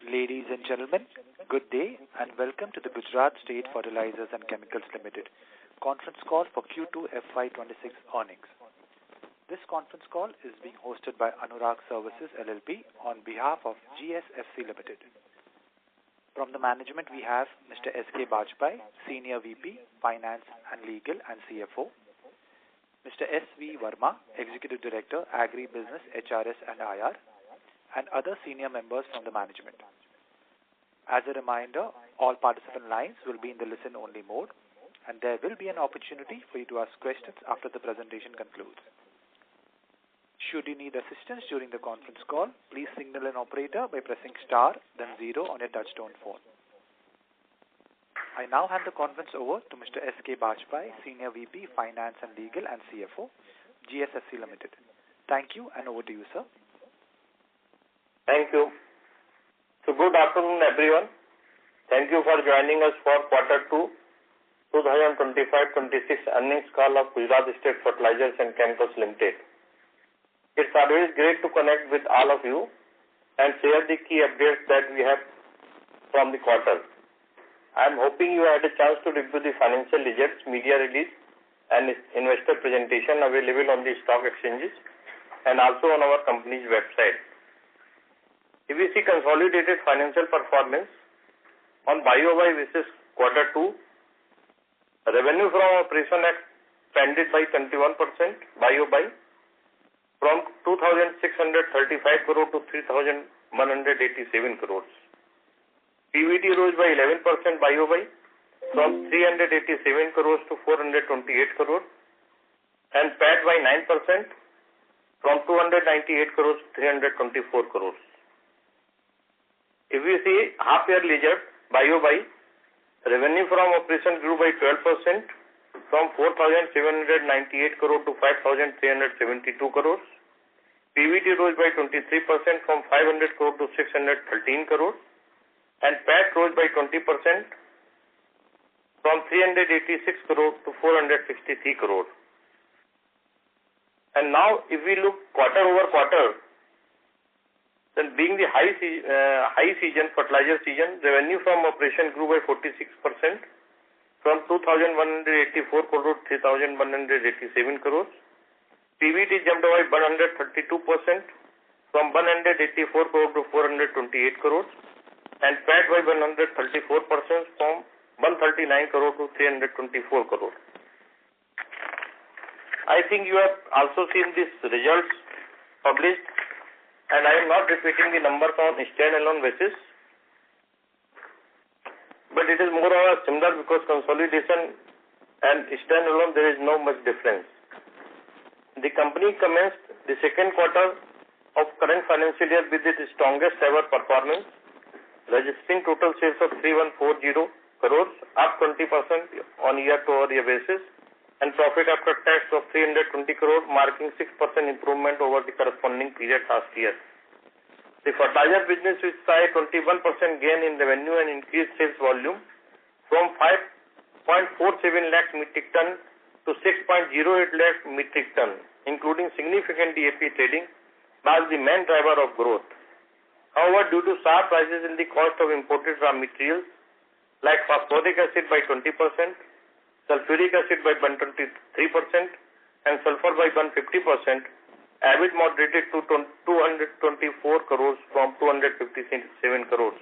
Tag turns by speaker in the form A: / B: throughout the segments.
A: Ladies and gentlemen, good day and welcome to the Gujarat State Fertilizers and Chemicals Limited conference call for Q2FY26 earnings. This conference call is being hosted by Anurag Services LLP on behalf of GSFC Limited. From the management, we have Mr. S.K. Bajpai, Senior VP, Finance and Legal and CFO, Mr. S.V. Verma, Executive Director, Agri-Business, HRS and IR, and other senior members from the management. As a reminder, all participant lines will be in the listen-only mode, and there will be an opportunity for you to ask questions after the presentation concludes. Should you need assistance during the conference call, please signal an operator by pressing star, then 0 on your touchtone phone. I now hand the conference over to Mr. S.K. Bajpai, Senior VP, Finance and Legal and CFO, GSFC Limited. Thank you, and over to you, sir.
B: Thank you. So good afternoon, everyone. Thank you for joining us for Quarter 2, 2025-26 earnings call of Gujarat State Fertilizers and Chemicals Limited. It's always great to connect with all of you and share the key updates that we have from the quarter. I am hoping you had a chance to review the financial results, media release, and investor presentation available on the stock exchanges and also on our company's website. If we see consolidated financial performance on YOY basis Quarter 2, revenue from operation expanded by 21% YOY from 2,635 crore to 3,187 crores. PBT rose by 11% YOY from 387 crores to 428 crores and PAT by 9% from 298 crores to 324 crores. If we see half-year result, YOY, revenue from operation grew by 12% from 4,798 crore to 5,372 crores. PBT rose by 23% from 500 crore to 613 crores. And PAT rose by 20% from 386 crore to 463 crore. And now, if we look quarter over quarter, then being the high season, fertilizer season, revenue from operation grew by 46% from 2,184 crore to 3,187 crores. PBT jumped by 132% from 184 crore to 428 crores and PAT by 134% from 139 crore to 324 crore. I think you have also seen these results published, and I am not repeating the numbers on stand-alone basis, but it is more or less similar because consolidation and stand-alone there is no much difference. The company commenced the second quarter of current financial year with its strongest ever performance, registering total sales of 3,140 crores, up 20% on year-to-year basis, and profit after tax of 320 crore, marking 6% improvement over the corresponding period last year. The fertilizer business which saw a 21% gain in revenue and increased sales volume from 5.47 lakh metric ton to 6.08 lakh metric ton, including significant DAP trading, was the main driver of growth. However, due to sharp rises in the cost of imported raw materials like phosphoric acid by 20%, sulfuric acid by 123% and sulfur by 150%, EBIT moderated to 224 crores from 257 crores,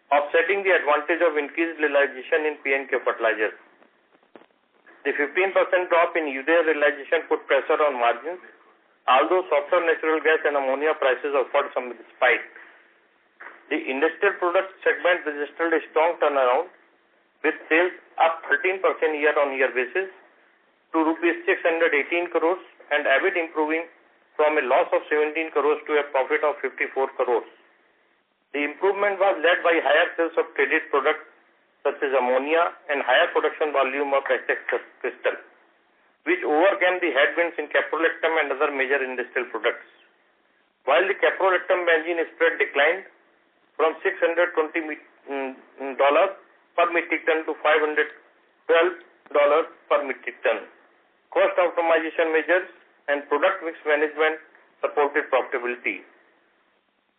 B: offsetting the advantage of increased realization in P&K fertilizers. The 15% drop in urea realization put pressure on margins, although softer natural gas and ammonia prices offered some respite. The industrial products segment registered a strong turnaround, with sales up 13% year-on-year basis to rupees 618 crores and EBIT improving from a loss of 17 crores to a profit of 54 crores. The improvement was led by higher sales of traded products such as ammonia and higher production volume of HX crystal, which overcame the headwinds in caprolactam and other major industrial products. While the caprolactam benzene spread declined from $620 per metric ton to $512 per metric ton. Cost optimization measures and product mix management supported profitability.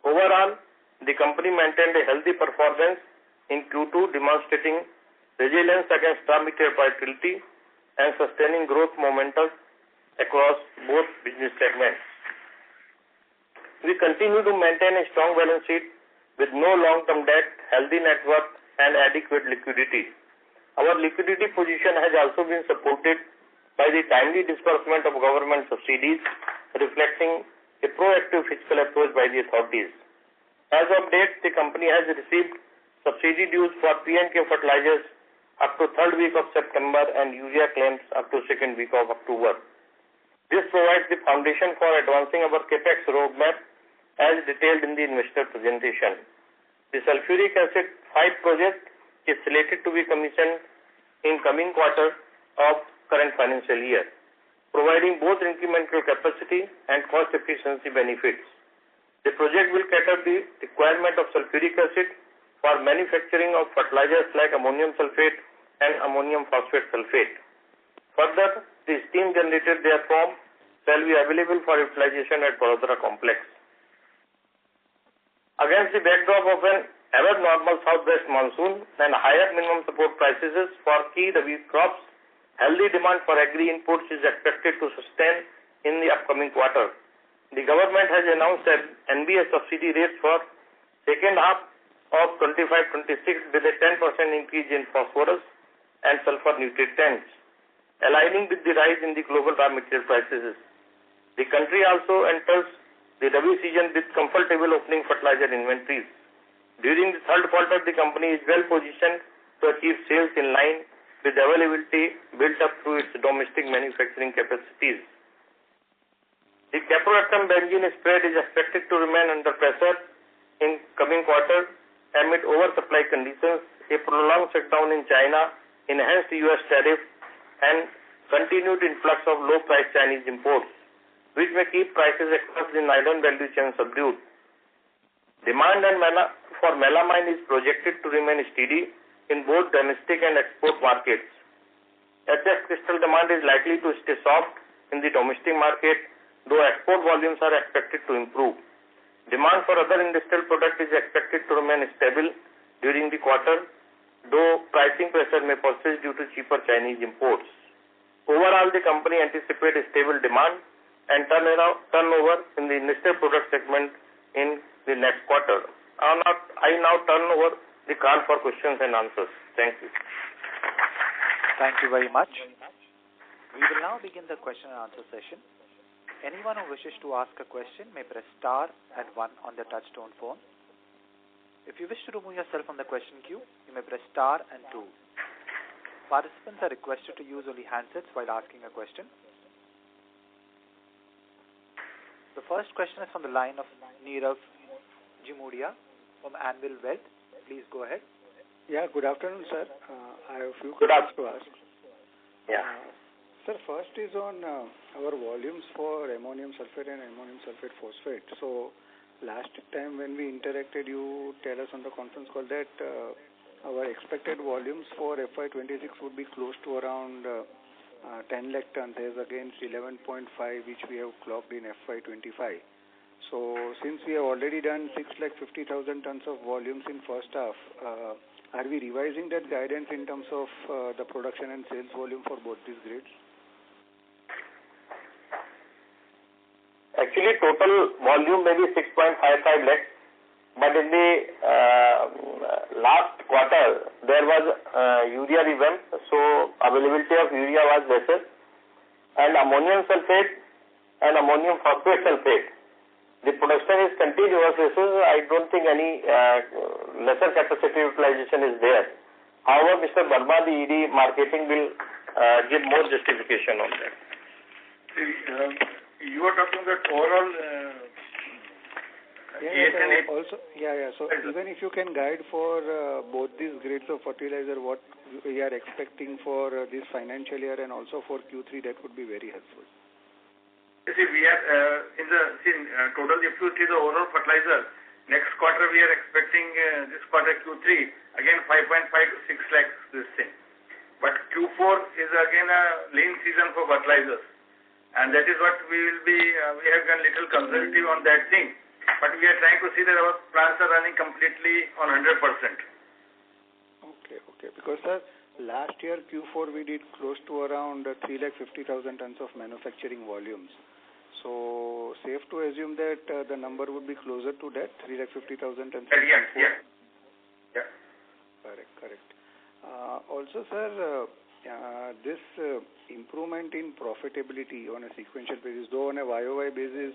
B: Overall, the company maintained a healthy performance in Q2, demonstrating resilience against raw material volatility and sustaining growth momentum across both business segments. We continue to maintain a strong balance sheet with no long-term debt, healthy net worth, and adequate liquidity. Our liquidity position has also been supported by the timely disbursement of government subsidies, reflecting a proactive fiscal approach by the authorities. As of date, the company has received subsidy dues for P&K fertilizers up to 3rd week of September and urea claims up to 2nd week of October. This provides the foundation for advancing our capex roadmap as detailed in the investor presentation. The sulfuric acid 5 project is slated to be commissioned in coming quarter of current financial year, providing both incremental capacity and cost efficiency benefits. The project will cater the requirement of sulfuric acid for manufacturing of fertilizers like ammonium sulfate and ammonium phosphate sulfate. Further, the steam generated therefrom shall be available for utilization at Barodara complex. Against the backdrop of an ever-normal southwest monsoon and higher minimum support prices for key rabi crops, healthy demand for agri inputs is expected to sustain in the upcoming quarter. The government has announced an NBS subsidy rates for second half of 25-26 with a 10% increase in phosphorus and sulfur nutrients, aligning with the rise in the global raw material prices. The country also enters the rabi season with comfortable opening fertilizer inventories. During the 3rd quarter, the company is well positioned to achieve sales in line with availability built up through its domestic manufacturing capacities. The caprolactam benzene spread is expected to remain under pressure in coming quarter amid oversupply conditions, a prolonged shutdown in China, enhanced US tariff, and continued influx of low-priced Chinese imports, which may keep prices across the nylon value chain subdued. Demand for melamine is projected to remain steady in both domestic and export markets. HF crystal demand is likely to stay soft in the domestic market, though export volumes are expected to improve. Demand for other industrial products is expected to remain stable during the quarter, though pricing pressure may persist due to cheaper Chinese imports. Overall, the company anticipates stable demand and turnover in the industrial product segment in the next quarter. I now turn over the call for questions and answers. Thank you.
A: Thank you very much. We will now begin the question and answer session. Anyone who wishes to ask a question may press star and 1 on their touchtone phone. If you wish to remove yourself from the question queue, you may press star and 2. Participants are requested to use only handsets while asking a question. The first question is from the line of Nirav Jimudia from Anvil Wealth. Please go ahead.
C: Yeah, good afternoon, sir. I have a few questions to ask.
B: Yeah.
C: Sir, first is on our volumes for ammonium sulfate and ammonium sulfate phosphate. So, last time when we interacted, you tell us on the conference call that our expected volumes for FY26 would be close to around 10 lakh tons as against 11.5 which we have clocked in FY25. So since we have already done 650,000 tons of volumes in first half, are we revising that guidance in terms of the production and sales volume for both these grades?
B: Actually, total volume may be 6.55 lakhs, but in the last quarter, there was urea revamp, so availability of urea was lesser, and ammonium sulfate and ammonium phosphate sulfate. The production is continuous, so I don't think any lesser capacity utilization is there. However, Mr. Verma, the ED marketing, will give more justification on that.
D: You are talking about overall
C: So even if you can guide for both these grades of fertilizer, what we are expecting for this financial year and also for Q3, that would be very helpful.
D: You see, we are total, if you see the overall fertilizer, next quarter we are expecting this quarter Q3, again 5.5 to 6 lakhs this thing. But Q4 is again a lean season for fertilizers. And that is what we will be, we have gone little conservative on that thing. but we are trying to see that our plants are running completely on 100%.
C: Okay. Because, sir, last year Q4 we did close to around 350,000 tons of manufacturing volumes. So, safe to assume that the number would be closer to that, 350,000 tons?
D: Yeah.
C: Correct. Also, sir, this improvement in profitability on a sequential basis, though on a YOY basis,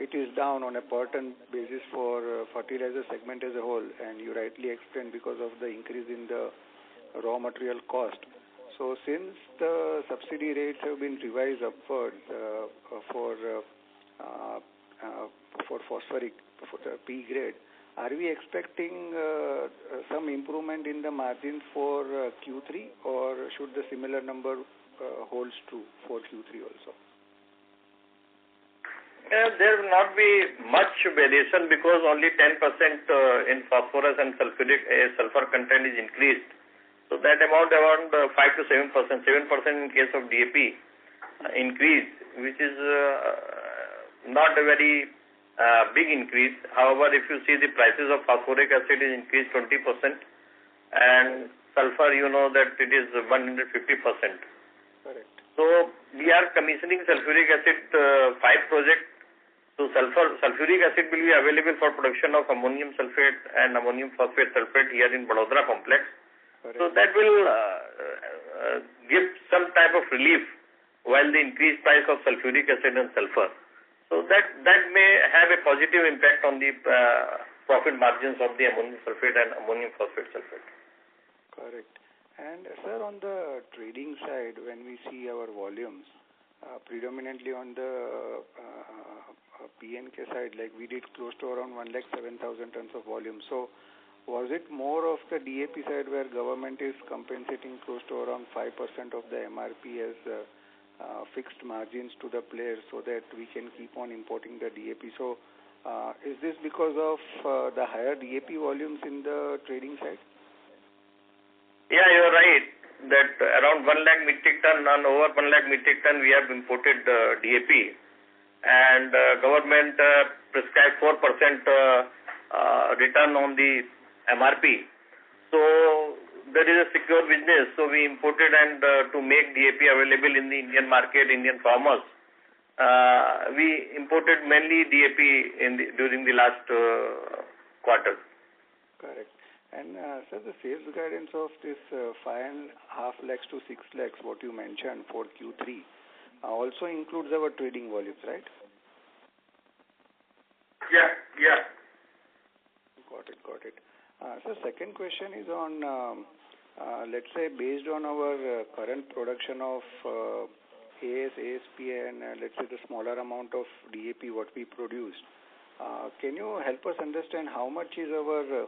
C: it is down on a per ton basis for fertilizer segment as a whole, and you rightly explained because of the increase in the raw material cost. So since the subsidy rates have been revised upwards for phosphoric, for the P grade, are we expecting some improvement in the margins for Q3, or should the similar number holds true for Q3 also?
B: There will not be much variation because only 10% in phosphorus and sulfur content is increased. So that amount around 5 to 7%, 7% in case of DAP increase, which is not a very big increase. However, if you see the prices of phosphoric acid is increased 20%, and sulfur, you know that it is 150%.
C: Correct.
B: So we are commissioning sulfuric acid 5 projects. So sulfuric acid will be available for production of ammonium sulfate and ammonium phosphate sulfate here in Vadodara complex. Correct. So that will give some type of relief while the increased price of sulfuric acid and sulfur. So that may have a positive impact on the profit margins of the ammonium sulfate and ammonium phosphate sulfate.
C: Correct. And sir, on the trading side, when we see our volumes, predominantly on the PNK side, like we did close to around 107,000 tons of volume. So was it more of the DAP side where government is compensating close to around 5% of the MRP as fixed margins to the players so that we can keep on importing the DAP? So is this because of the higher DAP volumes in the trading side?
B: Yeah, you're right. That around 1 lakh metric ton and over 1 lakh metric ton we have imported DAP, and government prescribed 4% return on the MRP. So there is a secure business. So we imported, and to make DAP available in the Indian market, Indian farmers, we imported mainly DAP during the last quarter.
C: Correct. And sir, the sales guidance of this 5.5 lakhs to 6 lakhs, what you mentioned for Q3, also includes our trading volumes, right?
D: Yeah.
C: Got it. So second question is on, let's say, based on our current production of AS, ASP, and let's say the smaller amount of DAP what we produced, can you help us understand how much is our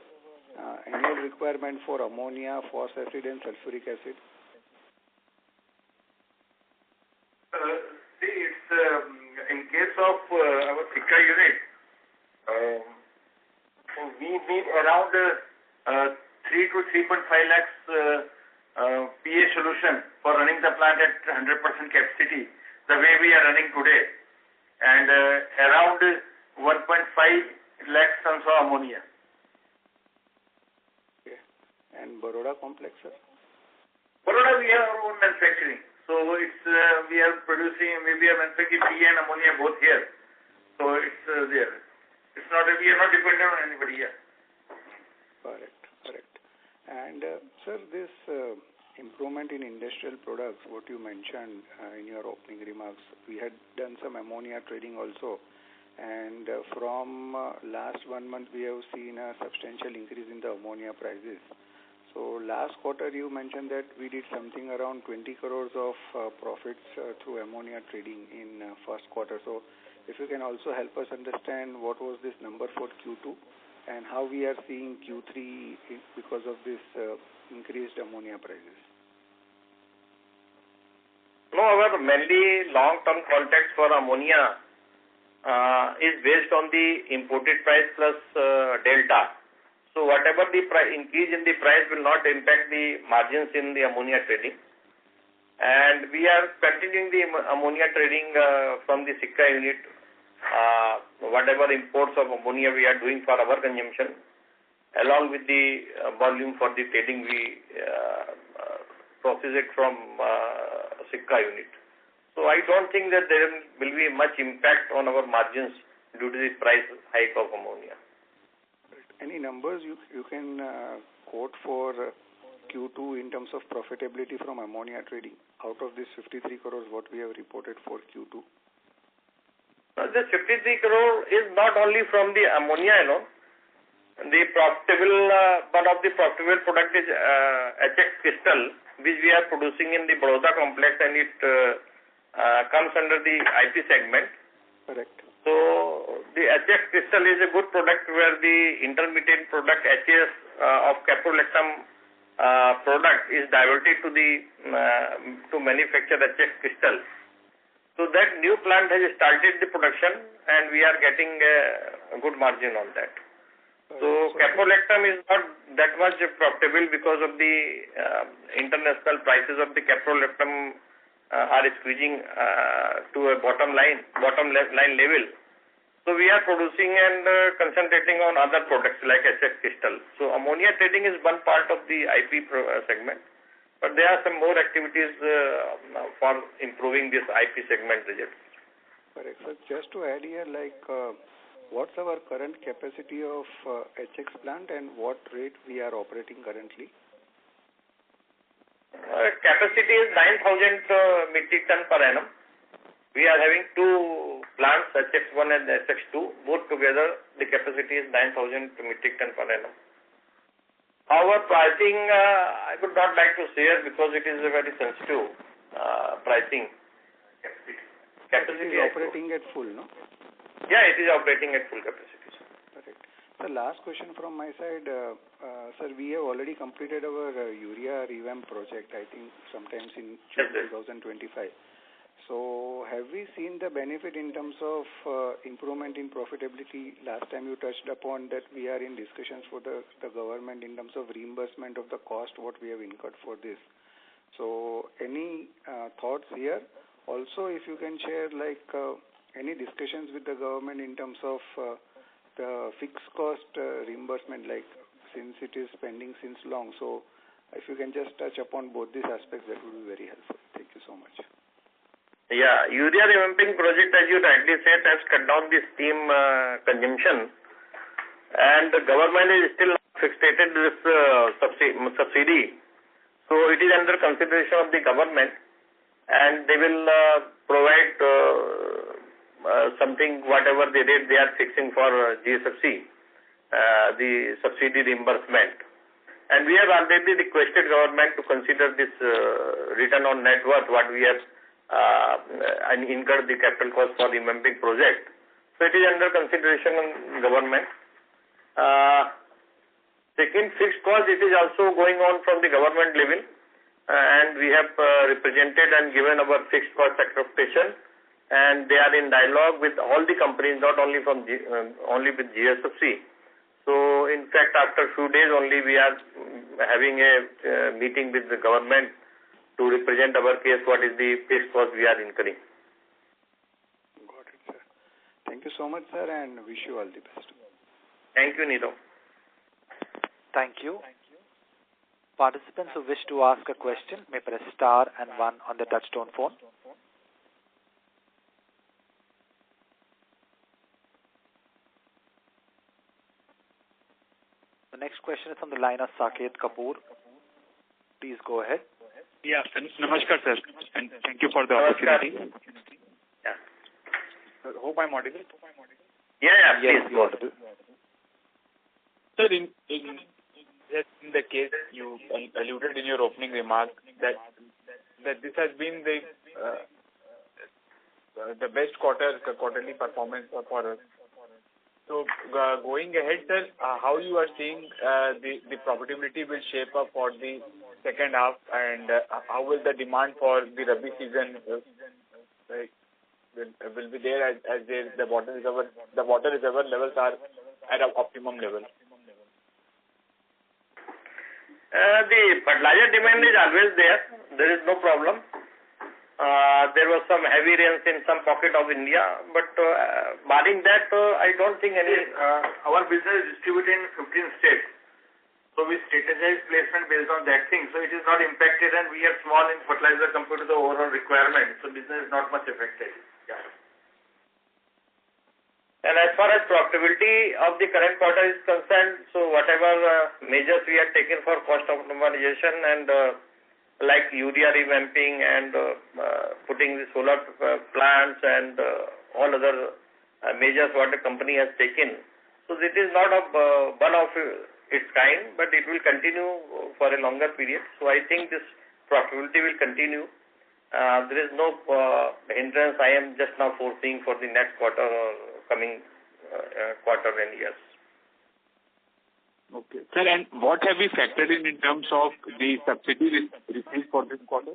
C: annual requirement for ammonia, phosphoric acid, and sulfuric acid?
D: See, it's in case of our Sikka unit, we need around 3 to 3.5 lakhs PA solution for running the plant at 100% capacity, the way we are running today, and around 1.5 lakhs tons of ammonia.
C: Okay. And Baroda complex, sir?
D: Baroda, we have our own manufacturing. So it's we are manufacturing PA and ammonia both here. So it's there. It's not we are not dependent on anybody here.
C: Correct. And sir, this improvement in industrial products, what you mentioned in your opening remarks, we had done some ammonia trading also, and from last 1 month we have seen a substantial increase in the ammonia prices. So last quarter you mentioned that we did something around 20 crores of profits through ammonia trading in first quarter. So if you can also help us understand what was this number for Q2 and how we are seeing Q3 because of this increased ammonia prices.
B: No, our mainly long-term contracts for ammonia is based on the imported price plus delta. So whatever the increase in the price will not impact the margins in the ammonia trading. And we are continuing the ammonia trading from the Sikka unit whatever imports of ammonia we are doing for our consumption, along with the volume for the trading, we process it from Sikka unit. So I don't think that there will be much impact on our margins due to the price hike of ammonia.
C: Any numbers you can quote for Q2 in terms of profitability from ammonia trading out of this 53 crores what we have reported for Q2?
B: The 53 crore is not only from the ammonia alone. The profitable, one of the profitable product is HX crystal, which we are producing in the Baroda complex, and it comes under the IP segment.
C: Correct.
B: So the HX crystal is a good product where the intermediate product HAS of caprolactam product is diverted to the to manufacture HX crystal. So that new plant has started the production, and we are getting a good margin on that. So caprolactam is not that much profitable because of the international prices of the caprolactam are squeezing to a bottom line level. So we are producing and concentrating on other products like HX crystal. So ammonia trading is one part of the IP segment, but there are some more activities for improving this IP segment results.
C: Correct. So just to add here, like what's our current capacity of HX plant and what rate we are operating currently?
B: Capacity is 9,000 metric ton per annum. We are having two plants, HX1 and HX2. Both together, the capacity is 9,000 metric ton per annum. Our pricing, I would not like to share because it is a very sensitive pricing. Capacity
C: is operating at full, no?
B: Yeah, it is operating at full capacity.
C: Correct. The last question from my side, sir, we have already completed our urea revamp project, I think sometimes in June 2025. So have we seen the benefit in terms of improvement in profitability? Last time you touched upon that we are in discussions for the government in terms of reimbursement of the cost what we have incurred for this. So any thoughts here? Also, if you can share like any discussions with the government in terms of the fixed cost reimbursement, like since it is pending since long. So if you can just touch upon both these aspects, that would be very helpful. Thank you so much.
B: Yeah, urea revamping project, as you rightly said, has cut down the steam consumption, and the government is still fixated this subsidy. So it is under consideration of the government, and they will provide something, whatever the rate they are fixing for GSFC, the subsidy reimbursement. And we have already requested government to consider this return on net worth, what we have and incur the capital cost for the revamping project. So it is under consideration on government. Second, fixed cost, it is also going on from the government level, and we have represented and given our fixed cost expectation, and they are in dialogue with all the companies, not only from only with GSFC. So in fact, after few days only, we are having a meeting with the government to represent our case, what is the fixed cost we are incurring.
C: Got it, sir. Thank you so much, sir, and wish you all the best.
B: Thank you, Nito.
A: Thank you. Participants who wish to ask a question may press star and 1 on the touchtone phone. The next question is from the line of Saket Kapoor. Please go ahead.
E: Yeah, namaskar, sir, and thank you for the opportunity.
B: Yeah.
E: Hope I'm audible.
B: Yeah,
A: yes,
B: please
A: you are audible.
E: Sir, in the case you alluded in your opening remark that this has been the best quarterly performance for us. So going ahead, sir, how you are seeing the profitability will shape up for the second half, and how will the demand for the Rabi season will be there as the water reservoir levels are at an optimum level?
B: The fertilizer demand is always there. There is no problem. There was some heavy rains in some pocket of India, but barring that, I don't think any.
D: Our business is distributed in 15 states. So we strategize placement based on that thing. So it is not impacted, and we are small in fertilizer compared to the overall requirement. So business is not much affected. Yeah.
B: And as far as profitability of the current quarter is concerned, so whatever measures we have taken for cost optimization and like urea revamping and putting the solar plants and all other measures what the company has taken. So it is not one of its kind, but it will continue for a longer period. So I think this profitability will continue. There is no hindrance I am just now foreseeing for the next quarter or coming quarter and years.
E: Okay. Sir, and what have we factored in terms of the subsidy received for this quarter?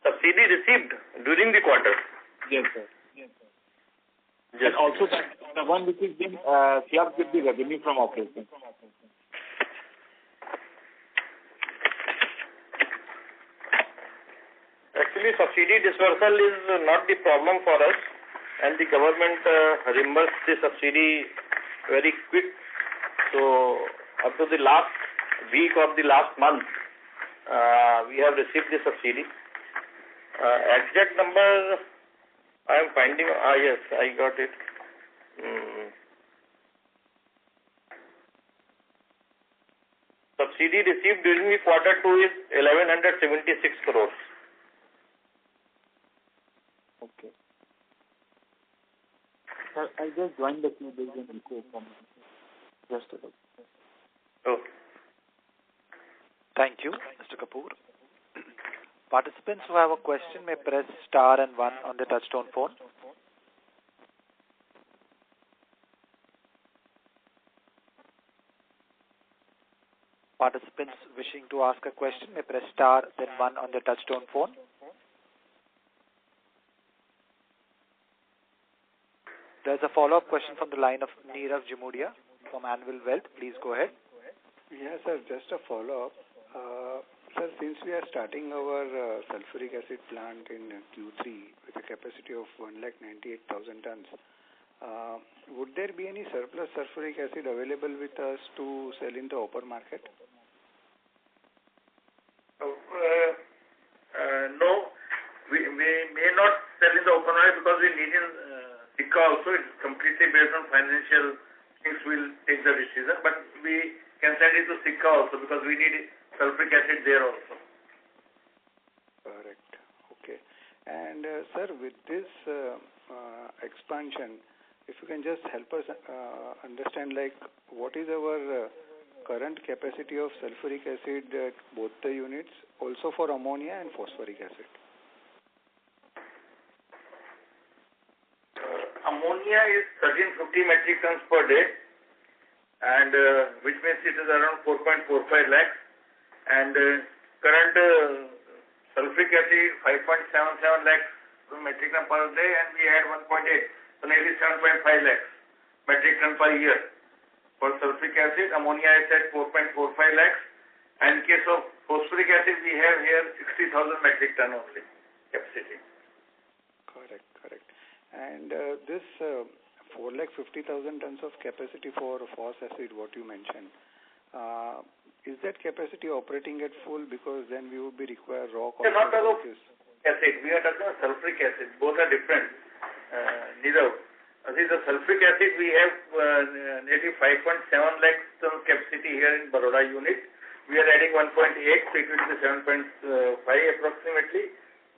B: Subsidy received during the quarter?
E: Yes, sir. And also the one which is being clubbed with the revenue from operations.
B: Actually, subsidy dispersal is not the problem for us, and the government reimbursed the subsidy very quick. So up to the last week of the last month, we have received the subsidy. Exact number I am finding. Yes, I got it. Subsidy received during the quarter 2 is 1176 crores.
E: Okay. Sir, I just joined the queue. There is an echo from just a little.
B: Okay.
A: Thank you, Mr. Kapoor. Participants who have a question may press star and 1 on the touchtone phone. Participants wishing to ask a question may press star then 1 on the touchtone phone. There's a follow-up question from the line of Nirav Jimudia from Anvil Wealth. Please go ahead.
C: Yes, sir, just a follow-up. Sir, since we are starting our sulfuric acid plant in Q3 with a capacity of 198,000 tons, would there be any surplus sulfuric acid available with us to sell in the open market?
D: No, we may not sell in the open market because we need in Sikka also. It's completely based on financial things. We'll take the decision, but we can send it to Sikka also because we need sulfuric acid there also.
C: Correct. Okay. And sir, with this expansion, if you can just help us understand, like, what is our current capacity of sulfuric acid at both the units, also for ammonia and phosphoric acid?
D: Ammonia is 1350 metric tons per day, and which means it is around 4.45 lakhs. And current sulfuric acid 5.77 lakhs metric ton per day, and we had 1.8, so nearly 7.5 lakhs metric ton per year for sulfuric acid. Ammonia is at 4.45 lakhs, and in case of phosphoric acid we have here 60,000 metric ton only capacity.
C: Correct. And this 450,000 tons of capacity for phos acid, what you mentioned, is that capacity operating at full? Because then we would be required raw.
D: We are not talking about acid. We are talking about sulfuric acid. Both are different. Neither. The sulfuric acid we have nearly 5.7 lakhs ton capacity here in Baroda unit. We are adding 1.8, so it will be 7.5 approximately.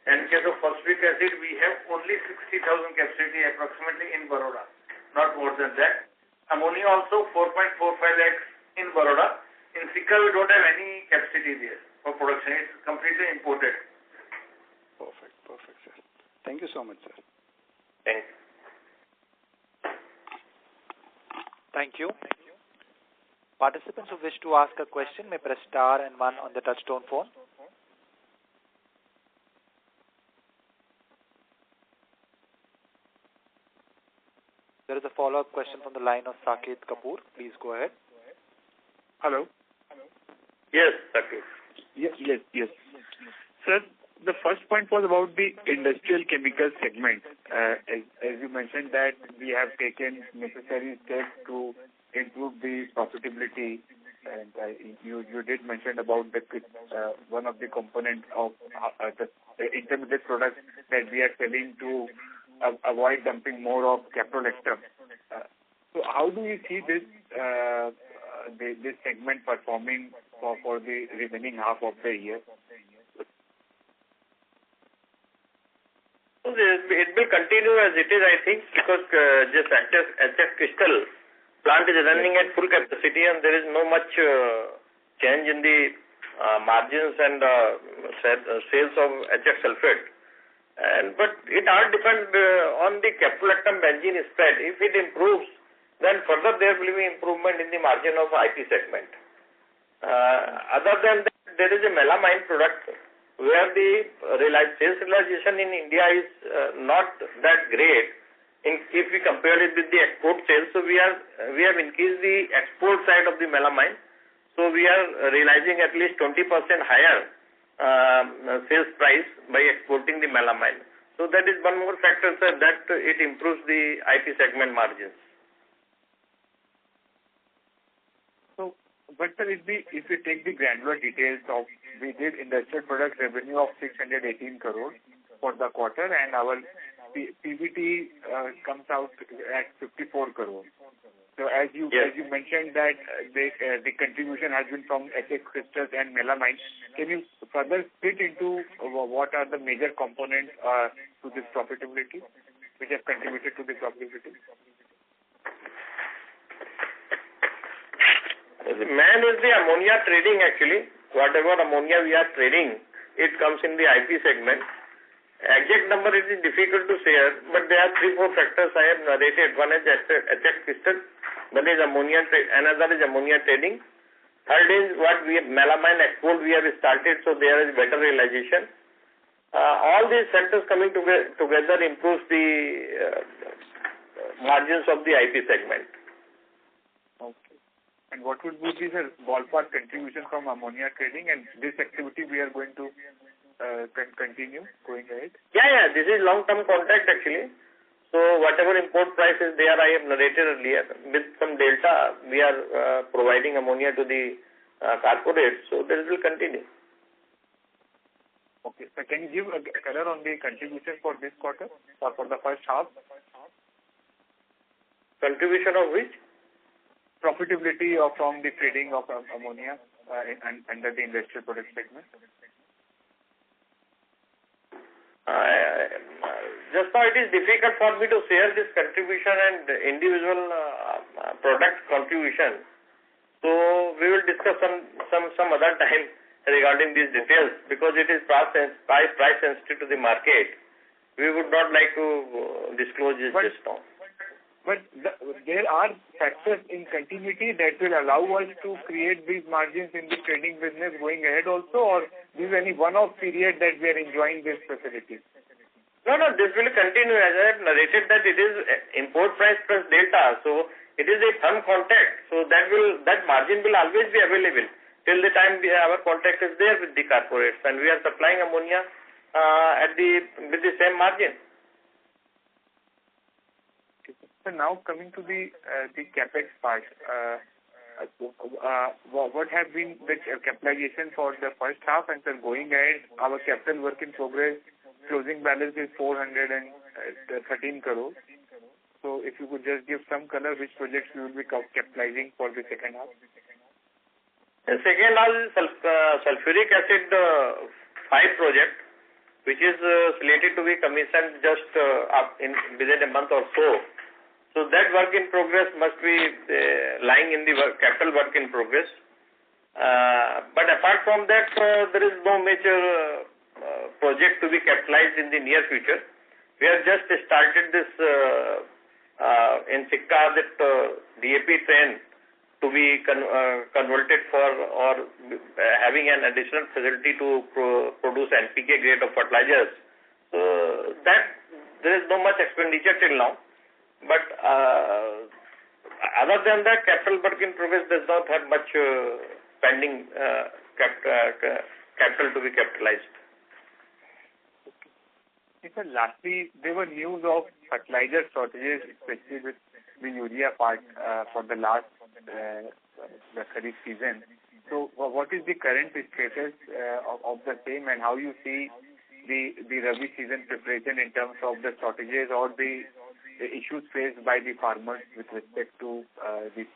D: And in case of phosphoric acid, we have only 60,000 capacity approximately in Baroda, not more than that. Ammonia also 4.45 lakhs in Baroda. In Sikka, we don't have any capacity there for production. It's completely imported.
C: Perfect, sir. Thank you so much, sir.
B: Thank you.
A: Thank you. Participants who wish to ask a question may press star and 1 on the touchtone phone. There is a follow-up question from the line of Saket Kapoor. Please go ahead.
E: Hello.
B: Yes, Saket.
E: Yes. Sir, the first point was about the industrial chemical segment. As you mentioned that we have taken necessary steps to improve the profitability, and you did mention about the one of the components of the intermediate products that we are selling to avoid dumping more of capital extra. So how do you see this this segment performing for the remaining half of the year?
B: It will continue as it is, I think, because this HF crystal plant is running at full capacity and there is no much change in the margins and sales of HF sulfate. But it all depends on the caprolactam benzene spread. If it improves, then further there will be improvement in the margin of IP segment. Other than that, there is a melamine product where the sales realization in India is not that great if we compare it with the export sales. So we have increased the export side of the melamine. So we are realizing at least 20% higher sales price by exporting the melamine. So that is one more factor, sir, that it improves the IP segment margins.
E: So, but sir, if we take the granular details of, we did industrial product revenue of 618 crores for the quarter, and our PBT comes out at 54 crores. So as you mentioned that the contribution has been from HF crystals and melamine, can you further split into what are the major components to this profitability, which have contributed to this profitability?
B: The main is the ammonia trading actually. Whatever ammonia we are trading, it comes in the IP segment. Exact number it is difficult to share, but there are 3-4 factors I have narrated. One is HF crystal, one is ammonia, another is ammonia trading. Third is what we have, melamine export we have started, so there is better realization. All these factors coming together improves the margins of the IP segment.
E: Okay. And what would be the ballpark contribution from ammonia trading, and this activity we are going to continue going ahead?
B: Yeah, this is long-term contract actually. So whatever import price is there, I have narrated earlier. With some delta, we are providing ammonia to the corporates, so this will continue.
E: Okay. So can you give a color on the contribution for this quarter or for the first half?
B: Contribution of which?
E: Profitability from the trading of ammonia under the industrial product segment.
B: Just now it is difficult for me to share this contribution and individual product contribution. So we will discuss some other time regarding these details, because it is price sensitive to the market. We would not like to disclose this just now.
E: But there are factors in continuity that will allow us to create these margins in the trading business going ahead also, or this is any one-off period that we are enjoying this facility?
B: No, this will continue. As I have narrated that it is import price plus delta, so it is a firm contract. So that margin will always be available till the time our contract is there with the corporates, and we are supplying ammonia with the same margin.
E: So now coming to the capex part, what have been the capitalization for the first half, and then going ahead, our capital work in progress closing balance is 413 crores. So if you could just give some color, which projects you will be capitalizing for the second half?
B: The second half is sulfuric acid 5 project, which is slated to be commissioned just within a month or so. So that work in progress must be lying in the capital work in progress. But apart from that, there is no major project to be capitalized in the near future. We have just started this in Sikka, that DAP train to be converted for, or having an additional facility to produce NPK grade of fertilizers. So that there is no much expenditure till now. But other than that, capital work in progress does not have much pending capital to be capitalized.
E: Okay. Sir, lastly, there were news of fertilizer shortages, especially with the urea part for the last the Kharif season. So, what is the current status of the same, and how you see the Rabi season preparation in terms of the shortages or the issues faced by the farmers with respect to the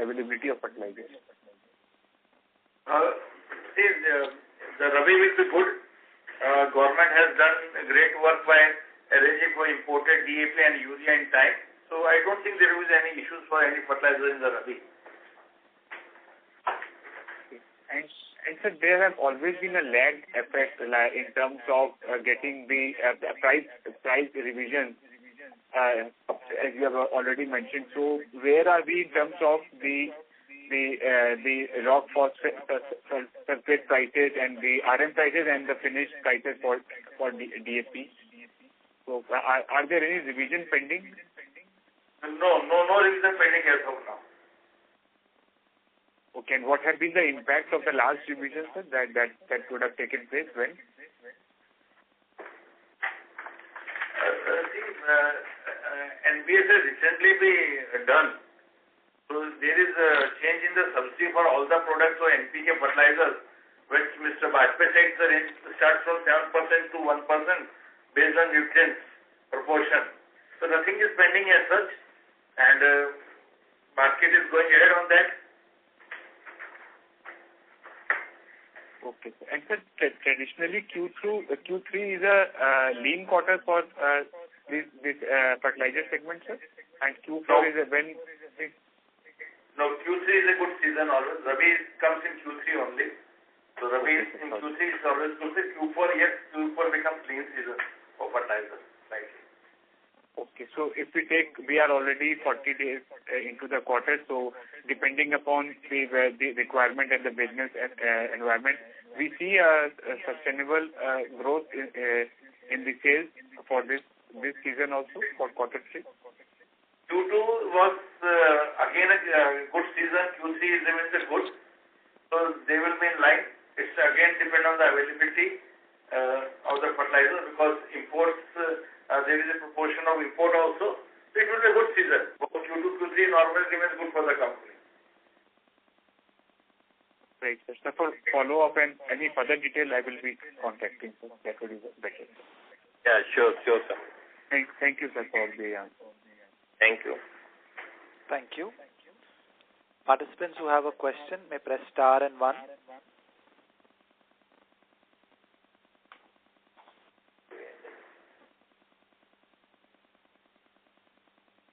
E: availability of fertilizers?
D: The Rabi will be good. Government has done great work by arranging for imported DAP and urea in time. So I don't think there is any issues for any fertilizer in the Rabi.
E: And sir, there have always been a lag effect in terms of getting the price revision, as you have already mentioned. So where are we in terms of the rock phosphate prices and the RM prices and the finished prices for the DAP? So are there any revision pending?
D: No revision pending as of now.
E: Okay, and what have been the impact of the last revision, sir, that would have taken place when?
D: NBS has recently been done. So there is a change in the subsidy for all the products of NPK fertilizers, which Mr. Bajpayee said the range starts from 7% to 1% based on nutrients proportion. So nothing is pending as such, and market is going ahead on that.
E: Okay. And sir, traditionally Q3 is a lean quarter for this fertilizer segment, sir, and Q4 is a when.
D: No, Q3 is a good season always. Rabi comes in Q3 only. So Rabi in Q3 is always good. Q4, yes, Q4 becomes lean season for fertilizer. Slightly.
E: Okay, so if we are already 40 days into the quarter, so depending upon the requirement and the business environment, we see a sustainable growth in the sales for this season also for quarter 3.
D: Q2 was again a good season. Q3 remains a good. So they will be in line. It's again depend on the availability of the fertilizer, because imports, there is a proportion of import also. So it will be a good season. Both Q2, Q3 normally remains good for the company.
E: Right, sir. So for follow-up and any further detail, I will be contacting, so that will be better.
B: Yeah, sure, sir.
E: Thank you, sir, for the answer.
B: Thank you.
A: Thank you. Participants who have a question may press star and 1.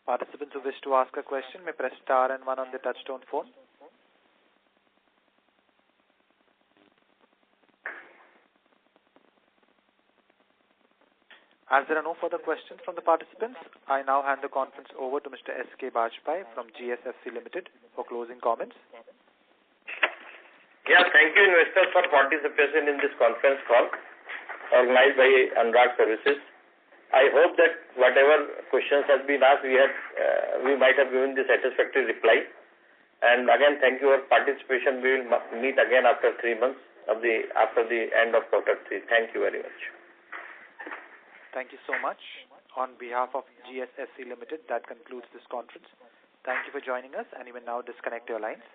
A: Participants who wish to ask a question may press star and 1 on the touchtone phone. As there are no further questions from the participants, I now hand the conference over to Mr. S.K. Bajpayee from GSFC Limited for closing comments.
B: Yeah, thank you investors for participation in this conference call organized by Anurag Services. I hope that whatever questions have been asked, we might have given the satisfactory reply. And again, thank you for participation. We will meet again after 3 months after the end of quarter 3. Thank you very much.
A: Thank you so much. On behalf of GSFC Limited, that concludes this conference. Thank you for joining us, and you may now disconnect your lines.